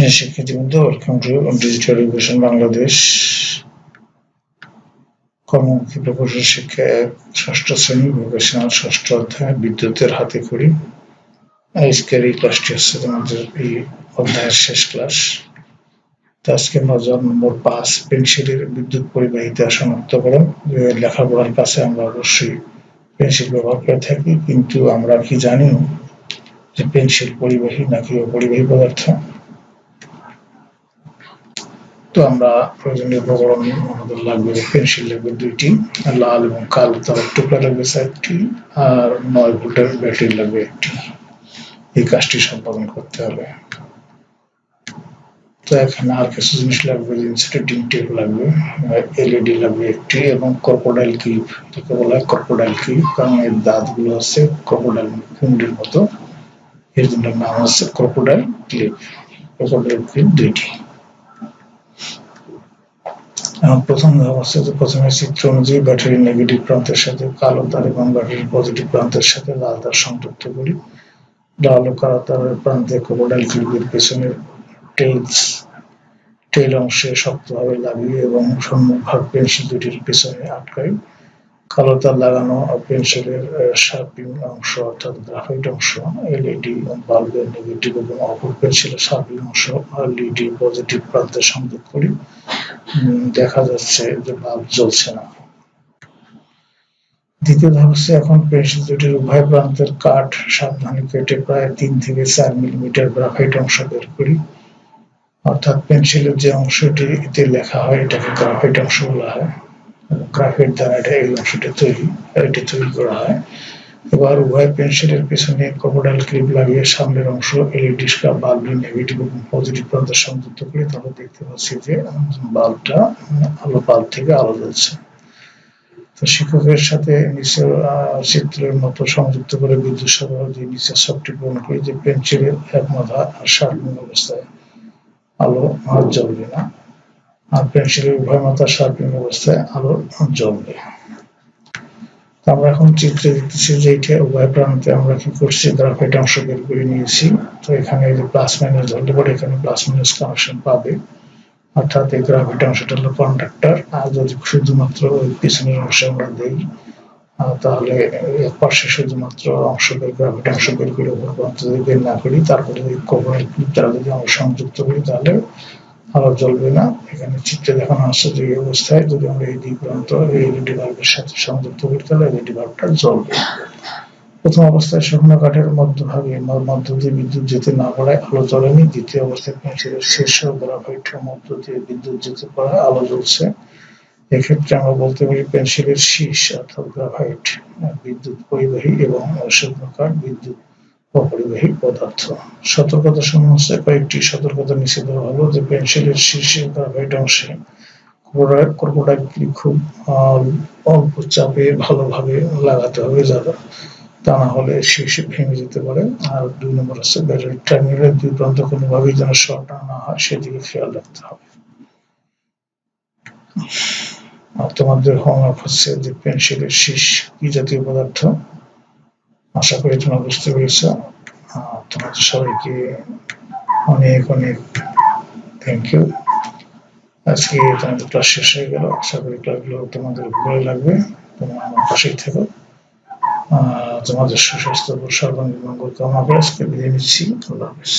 শিক্ষার্থীবৃন্দ, welcome to digital education Bangladesh কর্মমুখী প্রকৌশল শিক্ষা 6ষ্ঠ শ্রেণী ভোকেশনাল 6ষ্ঠ অধ্যায় বিদ্যুতের হাতেখড়ি। আজকের এই ক্লাসটি হচ্ছে তোমাদের এই অধ্যায়ের শেষ ক্লাস। তো আজকে মজার নম্বর 5, পেন্সিলের বিদ্যুৎ পরিবাহিতা শনাক্তকরণ। লেখাপড়ার কাছে আমরা অবশ্যই পেন্সিল ব্যবহার করে থাকি, কিন্তু আমরা কি জানি যে পেন্সিল পরিবাহী নাকি অপরিবাহী পদার্থ? তো আমরা প্রয়োজনীয় উপকরণ আমাদের লাগবে, পেন্সিল লাগবে 2টি, লাল এবং কালো তারের টুকরা লাগবে 4টি, আর 9 ভোল্টের ব্যাটারি লাগবে 1টি। এই কাজটি সম্পাদন করতে হবে। তো এখানে আর কিছু জিনিস লাগবে, ইনসুলেটিং টেপ লাগবে, এলইডি লাগবে 1টি, এবং ক্রোকোডাইল ক্লিপ। এটাকে বলা হয় ক্রোকোডাইল ক্লিপ, কারণ এর দাঁতগুলো হচ্ছে ক্রোকোডাইল কুমিরের মতো, এর জন্য নাম হচ্ছে ক্রোকোডাইল ক্লিপ। ক্রোকোডাইল ক্লিপ 2টি। প্রথম ধাপ হচ্ছে যে প্রথমে চিত্র অনুযায়ী ব্যাটারির নেগেটিভ প্রান্তের সাথে কালো তার এবং ব্যাটারির পজিটিভ প্রান্তের সাথে লাল তার সংযুক্ত করি। লাল ও কালো তারের প্রান্তে ক্রোকোডাইল ক্লিপের পেছনের টেইল অংশে শক্তভাবে লাগিয়ে এবং সম্মুখভাগ পেন্সিল দুটির পেছনে আটকাই। কালো তার লাগানো পেন্সিলের শার্পিং অংশ অর্থাৎ গ্রাফাইট অংশ এলইডি বাল্বের নেগেটিভ এবং অপর পেন্সিলের শার্পিং অংশ এলইডি পজিটিভ প্রান্তে সংযোগ করি। দেখা যাচ্ছে যে বাল্ব জ্বলছে না। দ্বিতীয় ধাপ হচ্ছে এখন পেন্সিল দুটির উভয় প্রান্তের কাঠ সাবধানে কেটে প্রায় 3 থেকে 4 মিলিমিটার গ্রাফাইট অংশ বের করি। অর্থাৎ পেন্সিলের যে অংশটিতে লেখা হয় এটাকে গ্রাফাইট অংশ বলা হয়। গ্রাফাইট দ্বারা এই অংশটি তৈরি করা হয়। এবার উভয় পেন্সিলের পেছনে ক্রোকোডাইল ক্লিপ লাগিয়ে সামনের অংশ এলইডি বাল্বের নেগেটিভ এবং পজিটিভ প্রান্তে সংযুক্ত করি। তাহলে দেখতে পাচ্ছি যে বাল্ব থেকে আলো জ্বলছে। তো শিক্ষকের সাথে নিচে চিত্রের মতো সংযুক্ত করে বিদ্যুৎ সরবরাহ দিয়ে নিচে সবটি পূরণ করি যে পেন্সিলের এক মাথা শার্পিং অবস্থায় আলো জ্বলবে না, আর পেন্সিলের উভয় মাথা শার্পিং অবস্থায় আলো জ্বলবে। আমরা এখন চিত্রে দেখতেছি যে এটা উভয় প্রান্তে আমরা কি করছি, গ্রাফাইট অংশ বের করে নিয়েছি। তো এখানে যে প্লাস মাইনাস ধরলে পরে এখানে প্লাস মাইনাস কানেকশন পাবে, অর্থাৎ এই গ্রাফাইট অংশটা হলো কন্ডাক্টর। আর যদি শুধুমাত্র ওই পিছনের অংশে আমরা দেই তাহলে এক পাশে শুধুমাত্র গ্রাফাইট অংশ বের করে উপর প্রান্ত যদি বের না করি, তারপরে ওই ক্রোকোডাইল ক্লিপ দ্বারা যদি আমরা সংযুক্ত করি তাহলে আলো জ্বলবে না। এখানে চিত্রে দেখানো হচ্ছে যে এই অবস্থায় যদি আমরা এই দুই প্রান্ত এলইডি বাল্বের সাথে সংযুক্ত করি তাহলে এলইডি বাল্বটা জ্বলবে। প্রথম অবস্থায় শুকনো কাঠের মধ্য দিয়ে বিদ্যুৎ যেতে না পারায় আলো জ্বলেনি। দ্বিতীয় অবস্থায় পেন্সিলের শীর্ষ গ্রাফাইটের মধ্য দিয়ে বিদ্যুৎ যেতে পারায় আলো জ্বলছে। এক্ষেত্রে আমরা বলতে পারি পেন্সিলের শীর্ষ অর্থাৎ গ্রাফাইট বিদ্যুৎ পরিবাহী এবং শুকনো কাঠ বিদ্যুৎ অপরিবাহী পদার্থ। সতর্কতা সমূহ হচ্ছে কয়েকটি সতর্কতা নিচে দেওয়া হলো যে পেন্সিলের শীর্ষে গ্রাফাইট অংশে ক্রোকোডাইল ক্লিপ খুব অল্প চাপে ভালোভাবে লাগাতে হবে, তা না হলে শীর্ষে ভেঙে যেতে পারে। আর 2 নম্বর হচ্ছে ব্যাটারি টার্মিনালের দুই প্রান্ত কোনোভাবেই যেন শর্ট না হয় সেদিকে খেয়াল রাখতে হবে। আর তোমাদের হোমওয়ার্ক হচ্ছে যে পেন্সিলের শীর্ষ কি জাতীয় পদার্থ। আশা করি তোমরা বুঝতে পেরেছ। তোমাদের সবাইকে অনেক অনেক থ্যাংক ইউ। আজকে তোমাদের ক্লাস শেষ হয়ে গেল। আশা করি ক্লাসগুলো তোমাদের ভালো লাগবে। তোমরা আমার পাশেই থেকো। তোমাদের সুস্বাস্থ্য ও সর্বাঙ্গীন মঙ্গল কামনা করে আজকে বিদায় নিচ্ছি। আল্লাহ হাফেজ।